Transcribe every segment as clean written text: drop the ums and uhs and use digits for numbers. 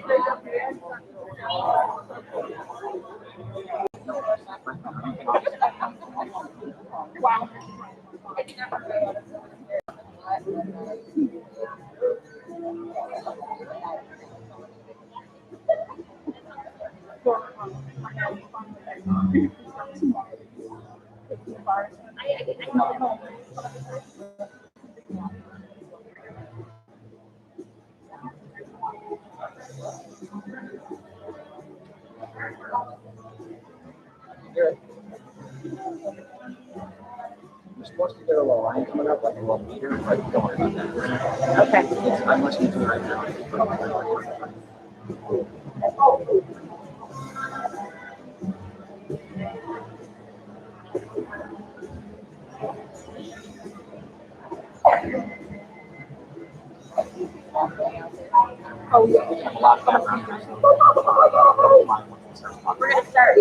You're supposed to get a little line coming up like a little meter, but don't worry about that. Okay. I'm listening to it right now. Oh, yeah. We're going to start.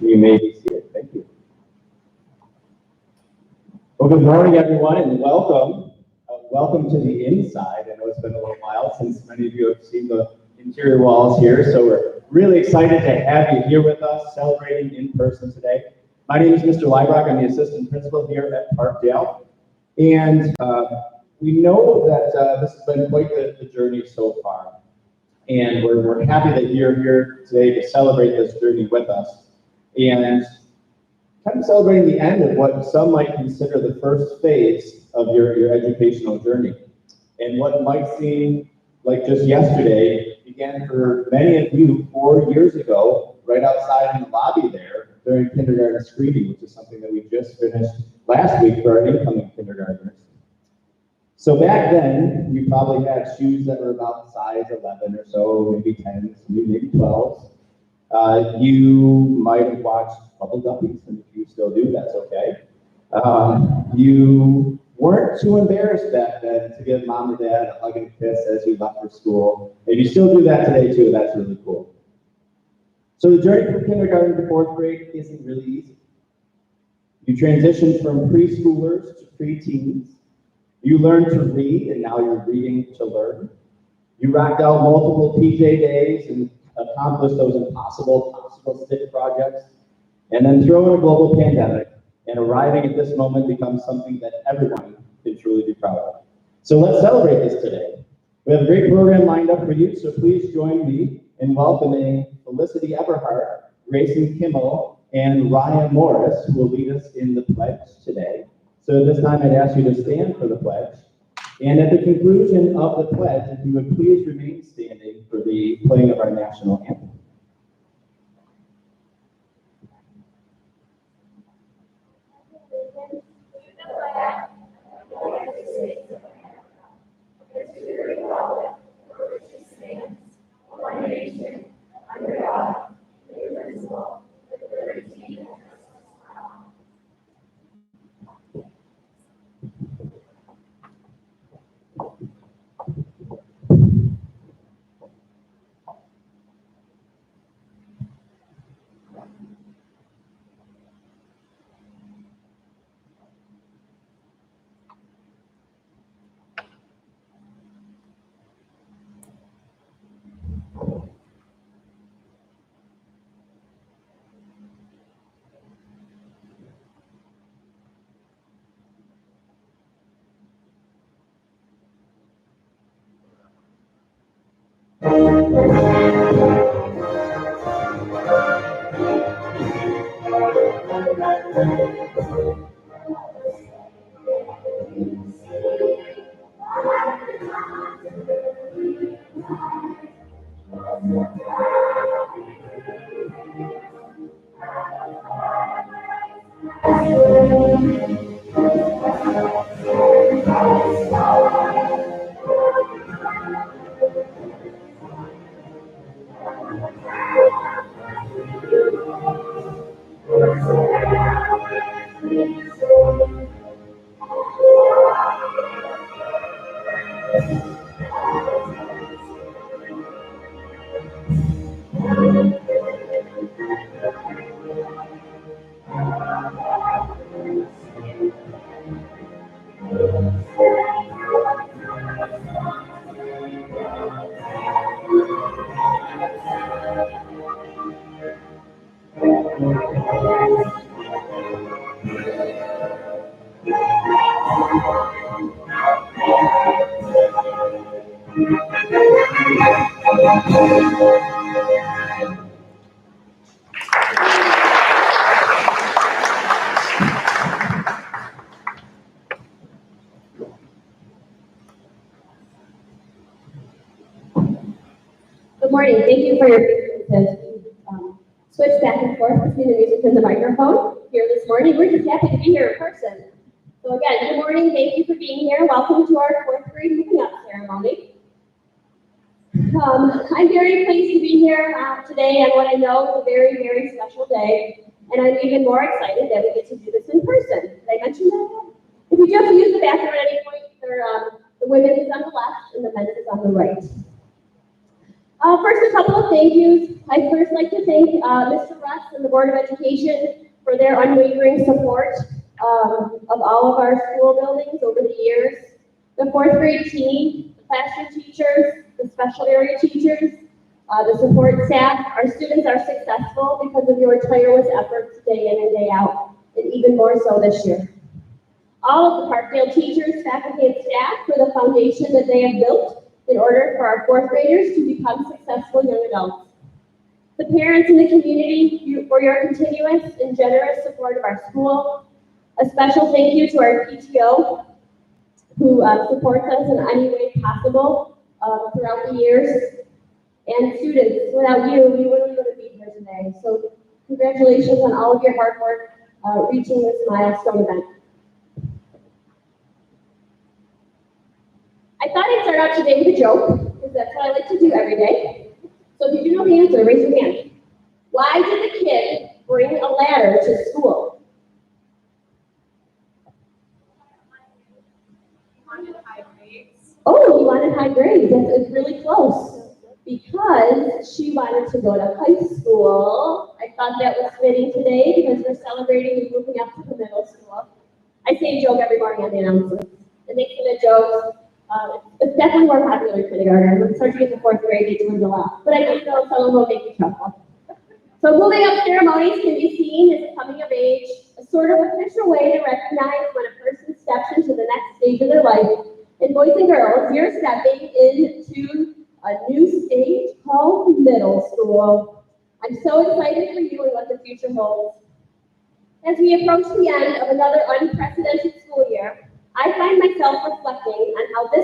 You may be seated. Thank you. Well, good morning, everyone, and welcome. Welcome to the inside. I know it's been a little while since many of you have seen the interior walls here, so we're really excited to have you here with us, celebrating in person today. My name is Mr. Leibrock. I'm the assistant principal here at Parkdale, and we know that this has been quite the journey so far, and we're happy that you're here today to celebrate this journey with us. And kind of celebrating the end of what some might consider the first phase of your educational journey. And what might seem like just yesterday began for many of you 4 years ago, right outside in the lobby there during kindergarten screening, which is something that we just finished last week for our incoming kindergartners. So back then, you probably had shoes that were about size 11 or so, maybe 10s, maybe 12s. You might have watched Bubble Guppies, and if you still do, that's okay. You weren't too embarrassed back then to give mom or dad a hug and kiss as you left for school. And you still do that today too, that's really cool. So the journey from kindergarten to 4th grade isn't really easy. You transition from preschoolers to preteens. You learn to read, and now you're reading to learn. You rocked out multiple PJ days and accomplished those impossible stick projects. And then throw in a global pandemic, and arriving at this moment becomes something that everyone can truly be proud of. So let's celebrate this today. We have a great program lined up for you, so please join me in welcoming Felicity Eberhardt, Grayson Kimmel, and Ryan Morris, who will lead us in the pledge today. So at this time, I'd ask you to stand for the pledge. And at the conclusion of the pledge, if you would please remain standing for the playing of our national anthem. Good morning. Thank you for your patience. Switch back and forth between the music and the microphone here this morning. We're just happy to be here in person. So again, good morning. Thank you for being here. Welcome to our fourth grade moving up ceremony. I'm very pleased to be here today on what I know is a very, very special day. And I'm even more excited that we get to do this in person. Did I mention that? If you just use the bathroom at any point, the women's is on the left and the men's is on the right. First, a couple of thank yous. I'd first like to thank Mr. Russ and the Board of Education for their unwavering support of all of our school buildings over the years. The fourth grade team, the classroom teachers, the special area teachers, the support staff. Our students are successful because of your tireless efforts day in and day out, and even more so this year. All of the Parkdale teachers, faculty, and staff for the foundation that they have built in order for our fourth graders to become successful young adults. The parents in the community for your continuous and generous support of our school. A special thank you to our PTO who supports us in any way possible throughout the years. And students, without you, we wouldn't even be here today. So congratulations on all of your hard work reaching this milestone event. I thought I'd start out today with a joke, because that's what I like to do every day. So if you do know the answer, raise your hand. Why did the kid bring a ladder to school? Oh, he wanted high grades. That's really close. Because she wanted to go to high school. I thought that was fitting today because we're celebrating and moving up to the middle school. I say a joke every morning on the announcements. It makes it a joke. It's definitely more popular in kindergarten. When it starts to get to fourth grade, they dwindle out. But I do know someone will make you chuckle. So moving up ceremonies can be seen as a coming of age, a sort of official way to recognize when a person steps into the next stage of their life. And boys and girls, you're stepping into a new stage called middle school. I'm so excited for you and what the future holds. As we approach the end of another unprecedented school year, I find myself reflecting on how this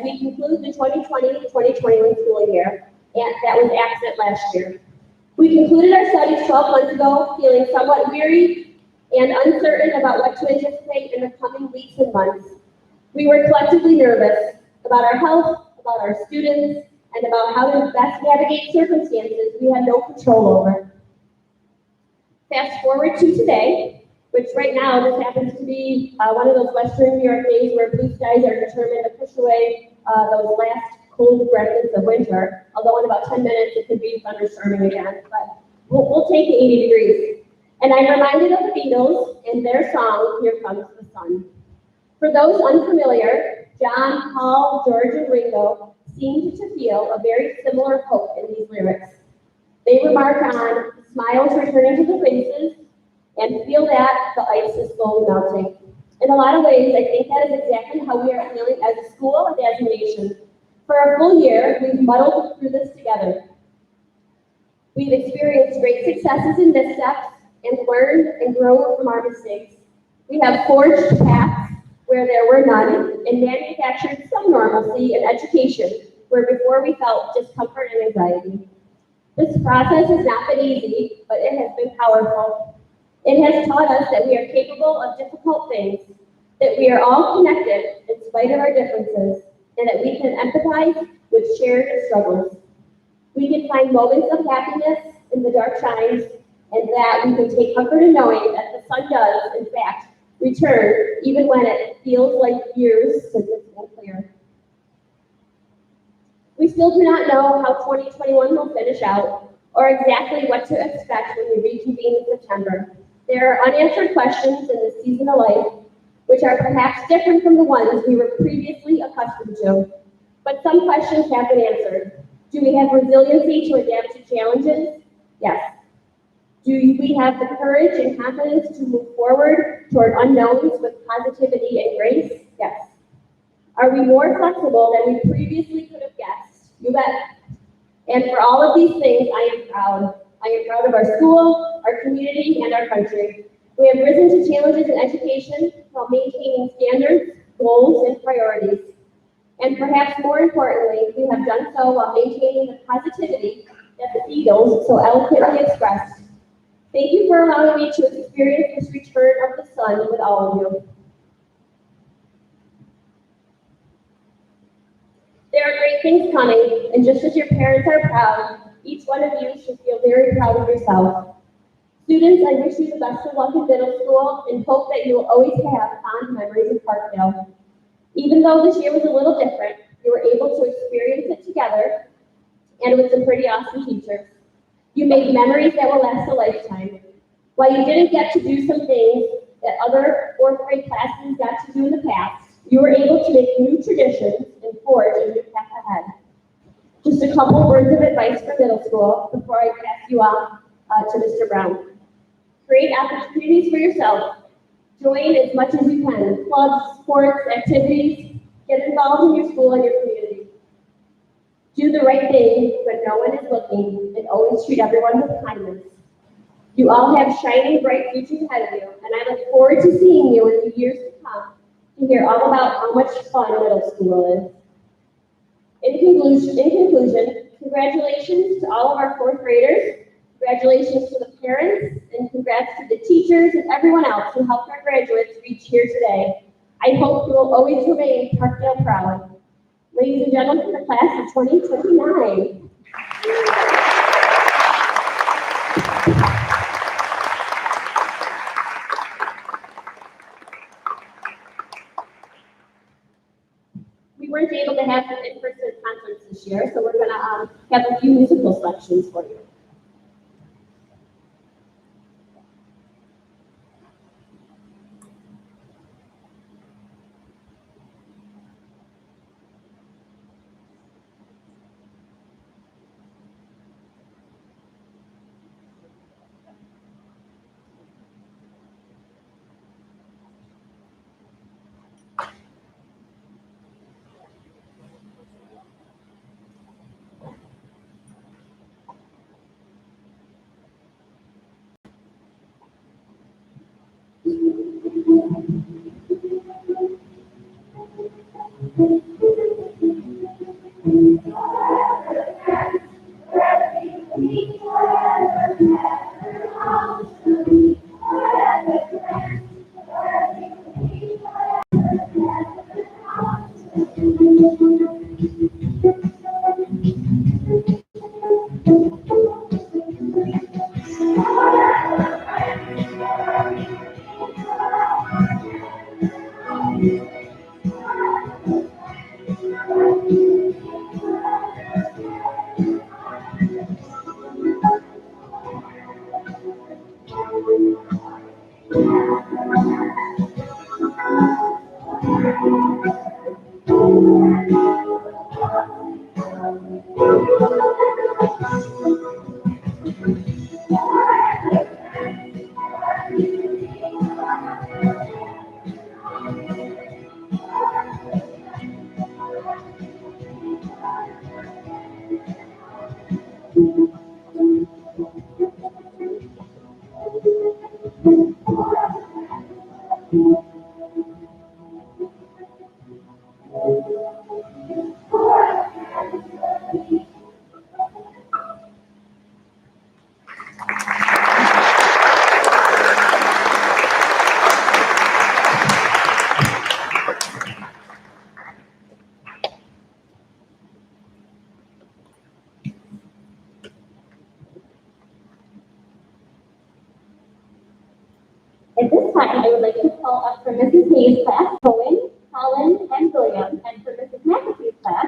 we conclude the 2020-2021 school year, and that was absent last year. We concluded our studies 12 months ago, feeling somewhat weary and uncertain about what to anticipate in the coming weeks and months. We were collectively nervous about our health, about our students, and about how to best navigate circumstances we had no control over. Fast forward to today, which right now this happens to be one of those Western New York days where blue skies are determined to push away those last cold remnants of winter, although in about 10 minutes it could be thunderstorming again, but we'll take 80 degrees. And I'm reminded of the Beatles and their song, Here Comes the Sun. For those unfamiliar, John, Paul, George, and Ringo seemed to feel a very similar hope in these lyrics. They remark on smiles returning to the faces and feel that the ice is slowly melting. In a lot of ways, I think that is exactly how we are feeling as a school and as a nation. For a full year, we've muddled through this together. We've experienced great successes and missteps and learned and grown from our mistakes. We have forged paths where there were none and manufactured some normalcy in education where before we felt discomfort and anxiety. This process has not been easy, but it has been powerful. It has taught us that we are capable of difficult things, that we are all connected in spite of our differences, and that we can empathize with shared struggles. We can find moments of happiness in the dark times, and that we can take comfort in knowing that the sun does, in fact, return even when it feels like years since it's been clear. We still do not know how 2021 will finish out, or exactly what to expect when we reconvene in September. There are unanswered questions in this season of life, which are perhaps different from the ones we were previously accustomed to. But some questions have been answered. Do we have resiliency to adapt to challenges? Yes. Do we have the courage and confidence to move forward toward unknowns with positivity and grace? Yes. Are we more flexible than we previously could have guessed? You bet. And for all of these things, I am proud. I am proud of our school, our community, and our country. We have risen to challenges in education while maintaining standards, goals, and priorities. And perhaps more importantly, we have done so while maintaining the positivity that the Beatles so eloquently expressed. Thank you for allowing me to experience this return of the sun with all of you. There are great things coming, and just as your parents are proud, each one of you should feel very proud of yourself. Students, I wish you the best of luck in middle school and hope that you will always have fond memories of Parkdale. Even though this year was a little different, you were able to experience it together and with some pretty awesome teachers. You made memories that will last a lifetime. While you didn't get to do some things that other fourth grade classes got to do in the past, you were able to make new traditions and forge a new path ahead. Just a couple words of advice for middle school before I pass you off to Mr. Brown. Create opportunities for yourself. Join as much as you can. Clubs, sports, activities. Get involved in your school and your community. Do the right thing when no one is looking, and always treat everyone with kindness. You all have shining, bright futures ahead of you, and I look forward to seeing you in the years to come to hear all about how much fun middle school is. In conclusion, congratulations to all of our fourth graders, congratulations to the parents, and congrats to the teachers and everyone else who helped our graduates reach here today. I hope you will always remain Parkdale proud. Ladies and gentlemen, the class of 2029. We weren't able to have an in-person conference this year, so we're going to have a few musical selections for you. At this time, I would like to call up for Mrs. Hayes' class, Owen, Colin, and William, and for Mrs. McAtee's class,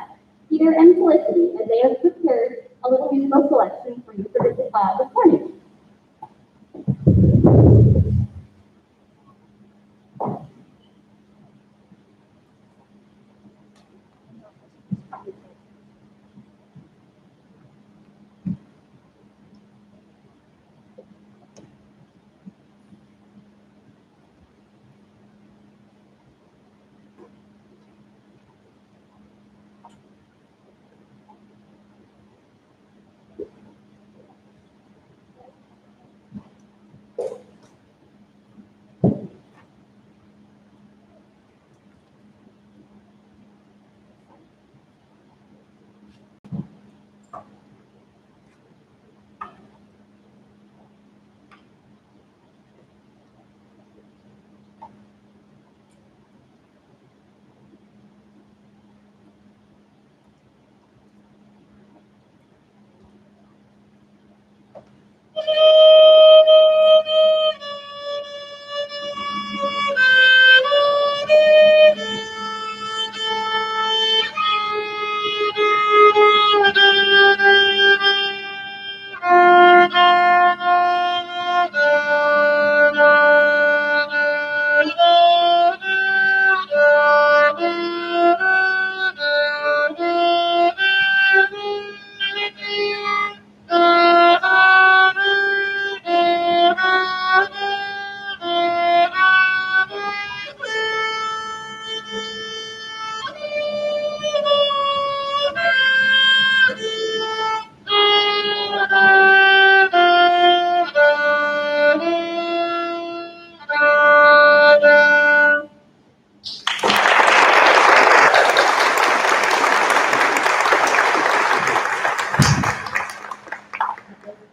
Peter and Felicity, as they have prepared a little musical selection for you for this morning.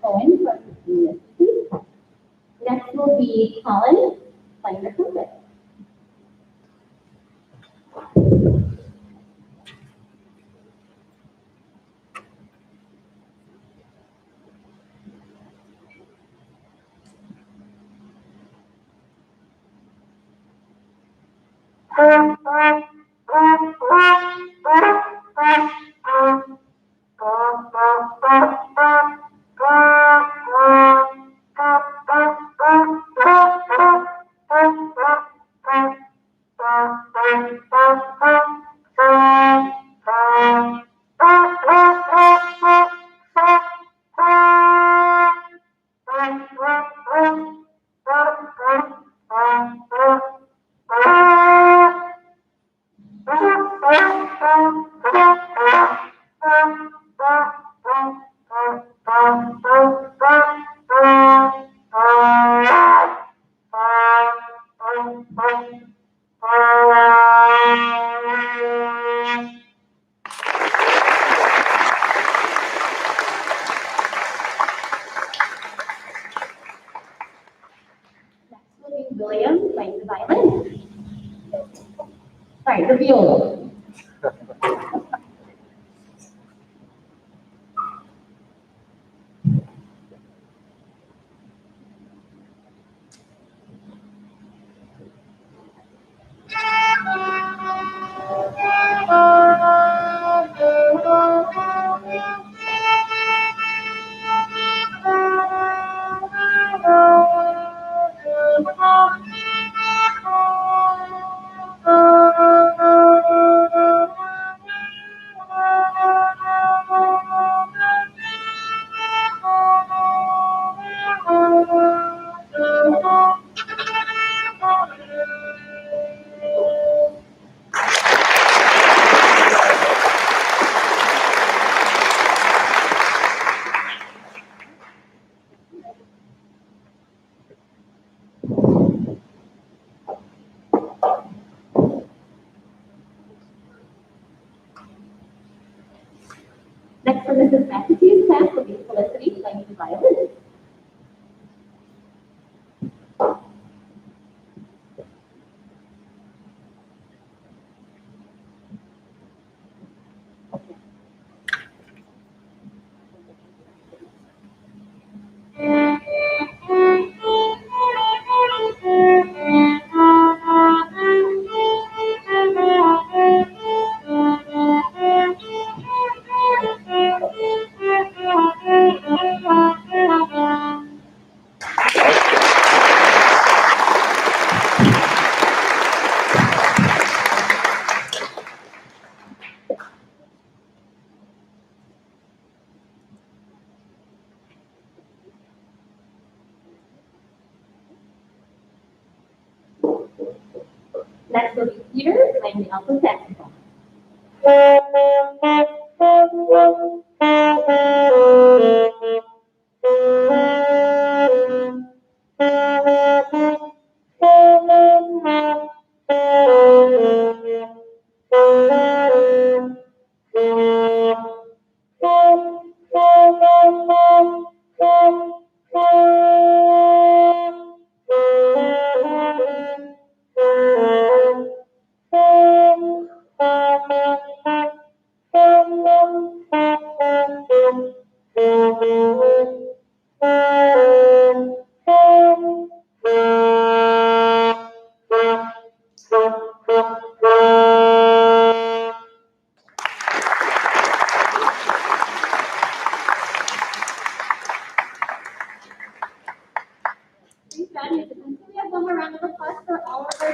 Owen from Mrs. Hayes' class. Next will be Colin playing the trumpet. reveal them. Next for Mrs. McAtee's class will be Felicity playing the violin. Next will be Peter playing the alto saxophone. Thanks, God. Can we have one more round of applause for all of our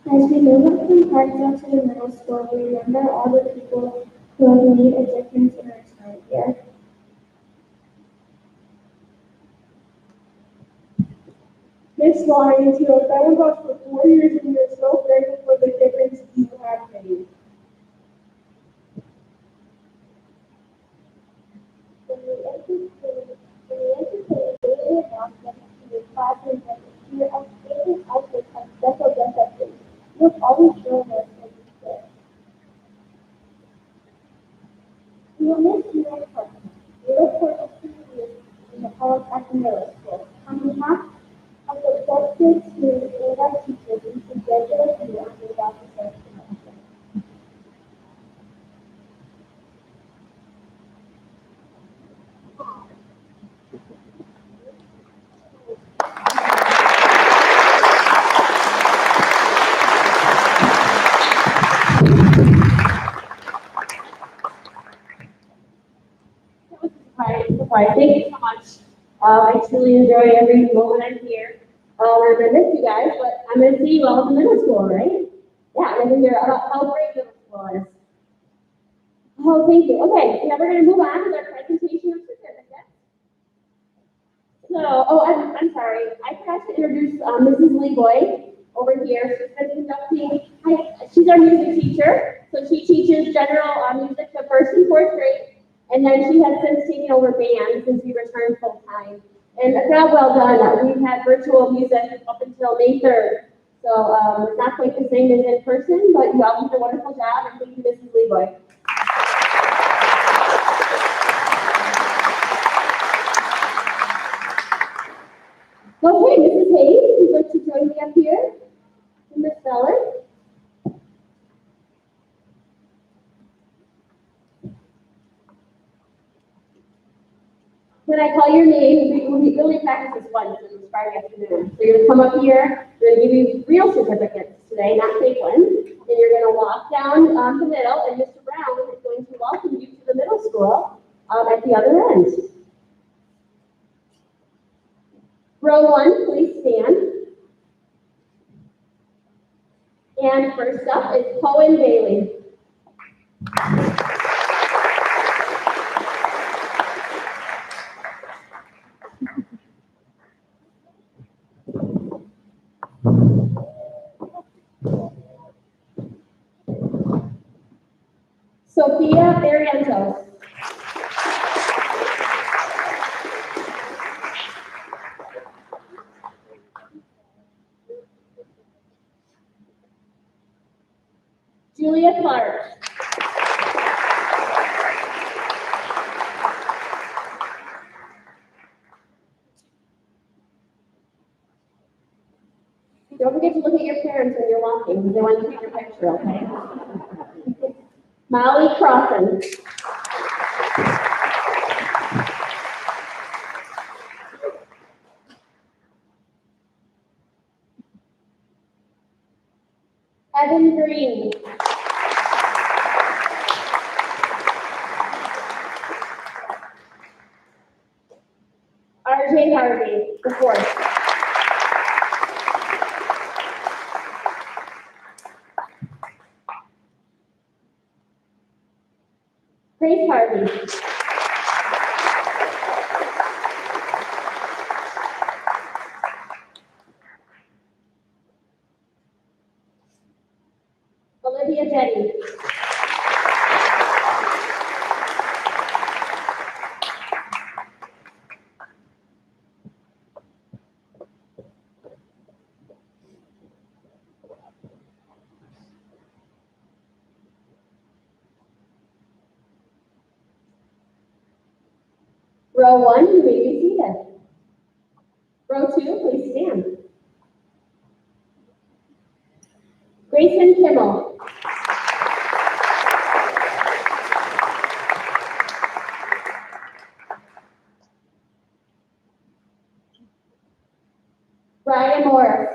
As we move up from Parkdale to the middle school, we remember all the people who have made a difference in our time here. Miss Lyons, you have been with us for 4 years and we are so grateful for the difference you have made. When we entertain daily announcements to the classroom and to your outstanding outfits and special guest activities, you have always shown us that you care. We will miss you in person. We look forward to seeing you in the halls at the middle school. On behalf of the substitute students and our teachers, we congratulate you on your officer promotion. Surprise. Thank you so much. I truly enjoy every moment I'm here. I'm gonna miss you guys, but I'm gonna see you all in the middle school, right? Yeah, I'm gonna hear about how great middle school is. Oh, thank you. Okay, so now we're gonna move on with our presentation of certificates. So, I'm sorry. I forgot to introduce Mrs. Leeboy over here. She's been conducting. She's our music teacher, so she teaches general music to first and fourth grade. And then she has since taken over band since we returned full time. And a job well done. We've had virtual music up until May 3rd. So it's not quite the same as in person, but you all did a wonderful job. And thank you, Mrs. Leeboy. Okay, Mrs. Hayes, would you like to join me up here? And Ms. Feller. When I call your name, we only practice this once, and it's Friday afternoon. So you're gonna come up here, we're gonna give you real certificates today, not fake ones. And you're gonna walk down the middle, and Mr. Brown is going to welcome you to the middle school at the other end. Row 1, please stand. And first up is Cohen Bailey. Sophia Barrientos. Julia Clark. Don't forget to look at your parents when you're walking, because they want to take your picture, okay? Molly Crossan. Evan Green. RJ Harvey, the fourth. Grace Harvey. Olivia Jetty. Row 1, you may be seated. Row 2, please stand. Grayson Kimmel. Brian Morris.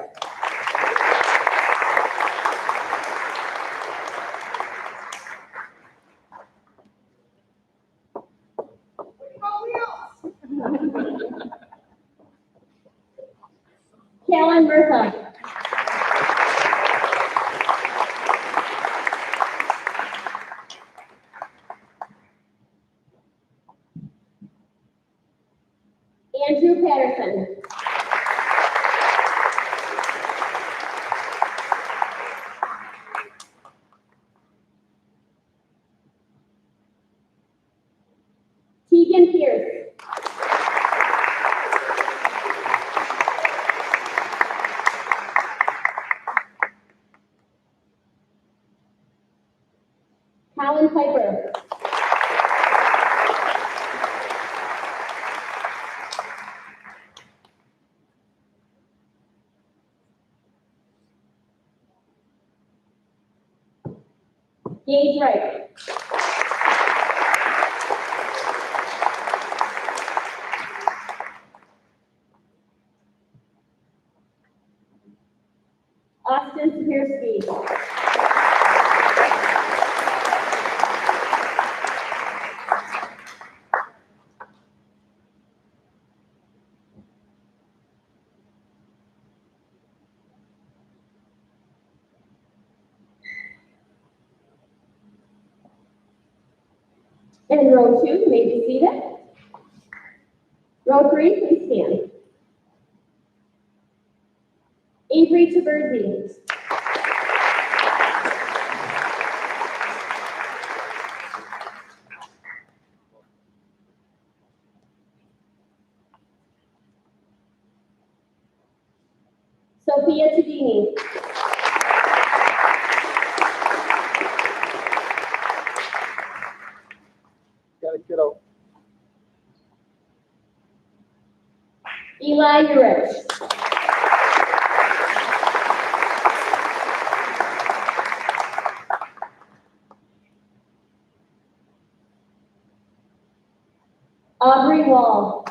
Kellen Murtha. Colin Piper. Gage Wright. Austin Sapirsky. And row 2, you may be seated. Row 3, please stand. Avery Taberzi. Sophia Tadini. Got it, kiddo. Eli Urich. Aubrey Wall.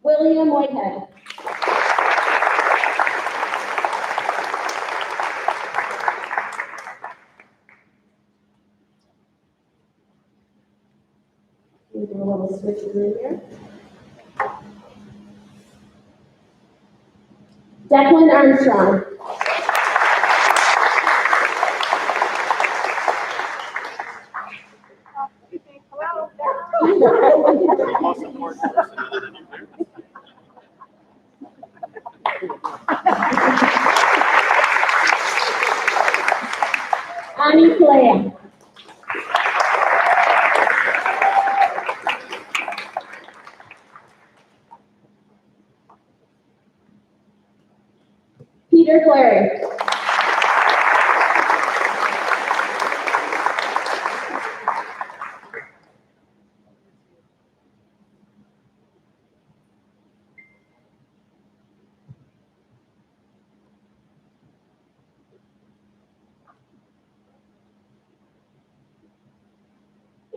William Whitehead. We do a little switcheroo here. Declan Armstrong. Most important person other than your parents. Ani Kalea. Peter Clary.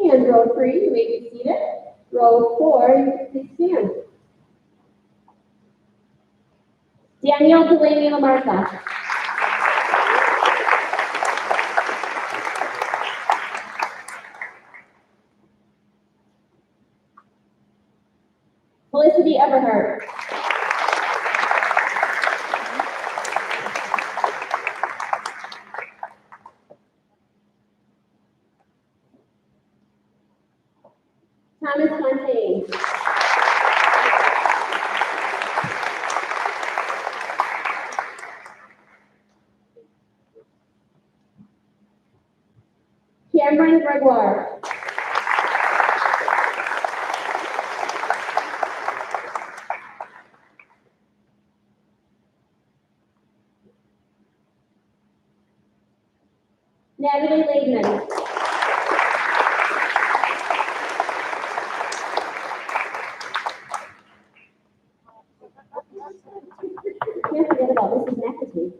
And row 3, you may be seated. Row 4, you can please stand. Danielle Delaney Lamarca. Felicity Everhart. Thomas Fontaine. Cameron Gregoire. Natalie Laidman. Can't forget about Mrs. McAtee.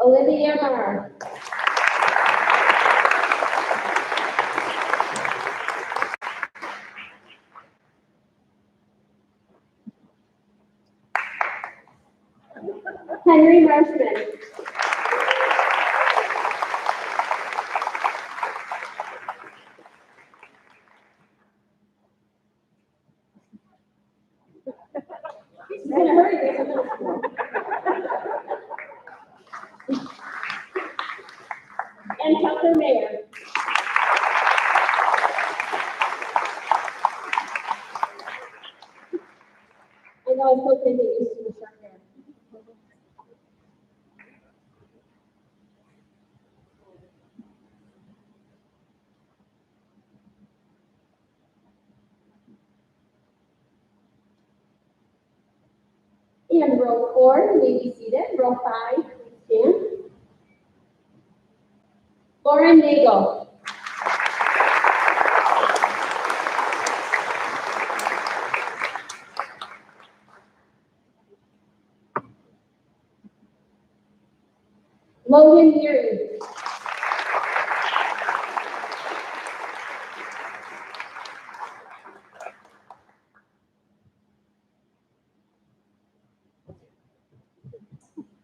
Olivia Marr. Henry Marshman. She's gonna hurry this middle school. And Tucker Mayer. I know I'm so busy used to the short hair. And row 4, you may be seated. Row 5, please stand. Lauren Nagel. Logan Neary.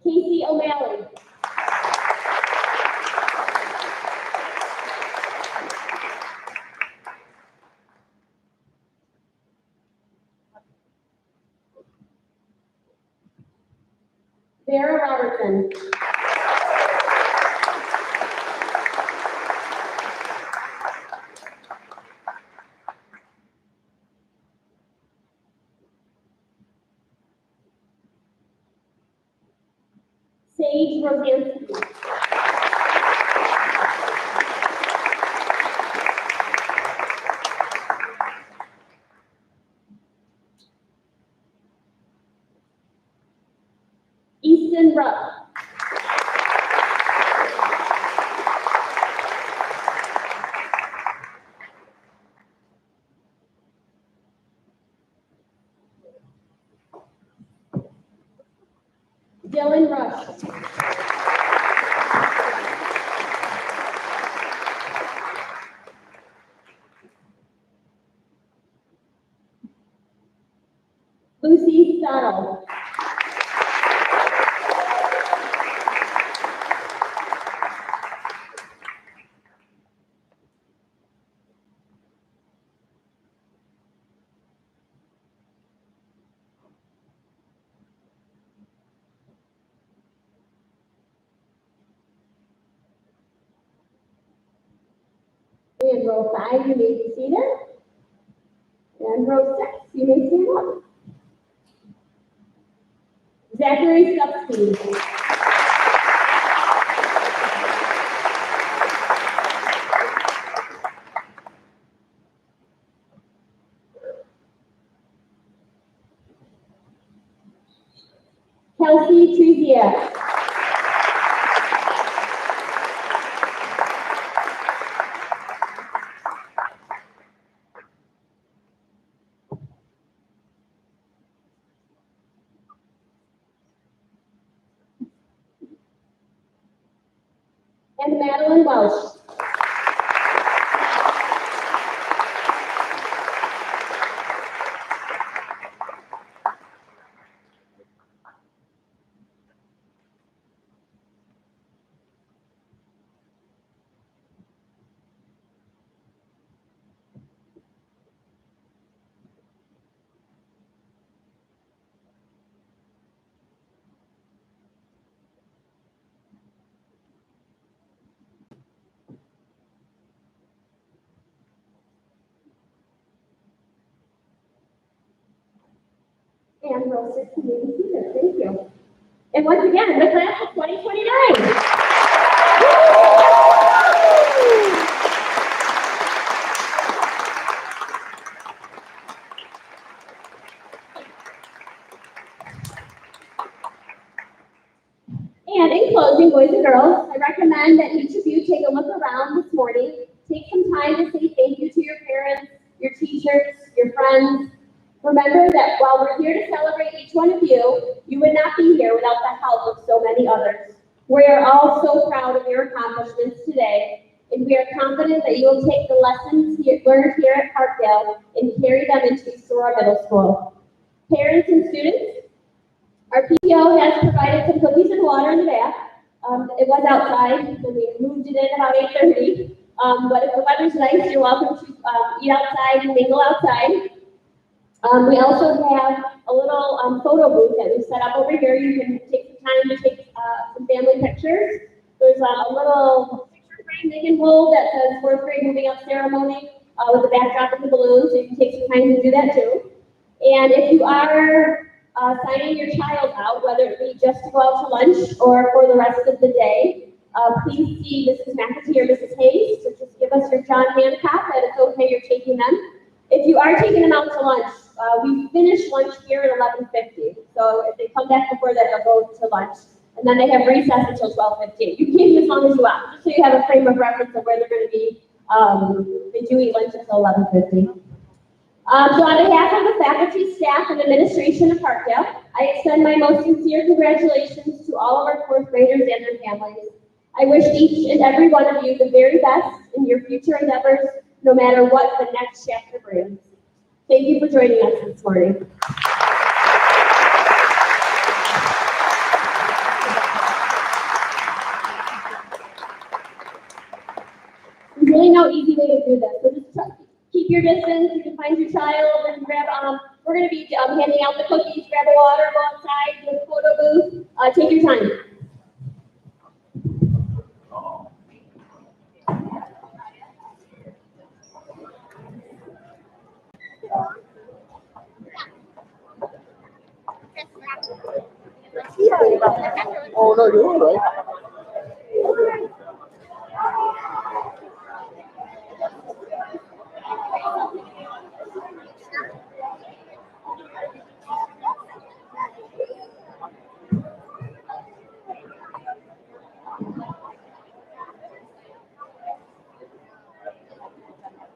Casey O'Malley. Vera Robertson. Sage Rosansky. Easton Rupp. Dylan Rush. Lucy Stottle. And row 5, you may be seated. And row 6, you may stand up. Zachary Stupski. Kelsey Trezier. And Madeline Welsh. And row 6, you may be seated. Thank you. And once again, the class of 2029. And in closing, boys and girls, I recommend that each of you take a look around this morning. Take some time to say thank you to your parents, your teachers, your friends. Remember that while we're here to celebrate each one of you, you would not be here without the help of so many others. We are all so proud of your accomplishments today, and we are confident that you will take the lessons learned here at Parkdale and carry them into Sora Middle School. Parents and students, our PTO has provided some cookies and water in the back. It was outside, and we moved it in about 8:30. But if the weather's nice, you're welcome to eat outside and mingle outside. We also have a little photo booth that we've set up over here. You can take some time to take some family pictures. There's a little picture frame they can hold that says 4th grade moving up ceremony with the backdrop of the balloons, so you can take some time to do that too. And if you are signing your child out, whether it be just to go out to lunch or for the rest of the day, please see Mrs. McAtee or Mrs. Hayes. So just give us your John Hancock that it's okay you're taking them. If you are taking them out to lunch, we finish lunch here at 11:50. So if they come back before that, they'll go to lunch. And then they have recess until 12:15. You can keep them as long as you want, just so you have a frame of reference of where they're going to be. They do eat lunch until 11:50. So on behalf of the faculty, staff, and administration of Parkdale, I extend my most sincere congratulations to all of our fourth graders and their families. I wish each and every one of you the very best in your future endeavors, no matter what the next chapter brings. Thank you for joining us this morning. There's really no easy way to do this, so just keep your distance. You can find your child and grab, we're going to be handing out the cookies, grab the water, go outside, do a photo booth. Take your time. Oh, no, you're all right.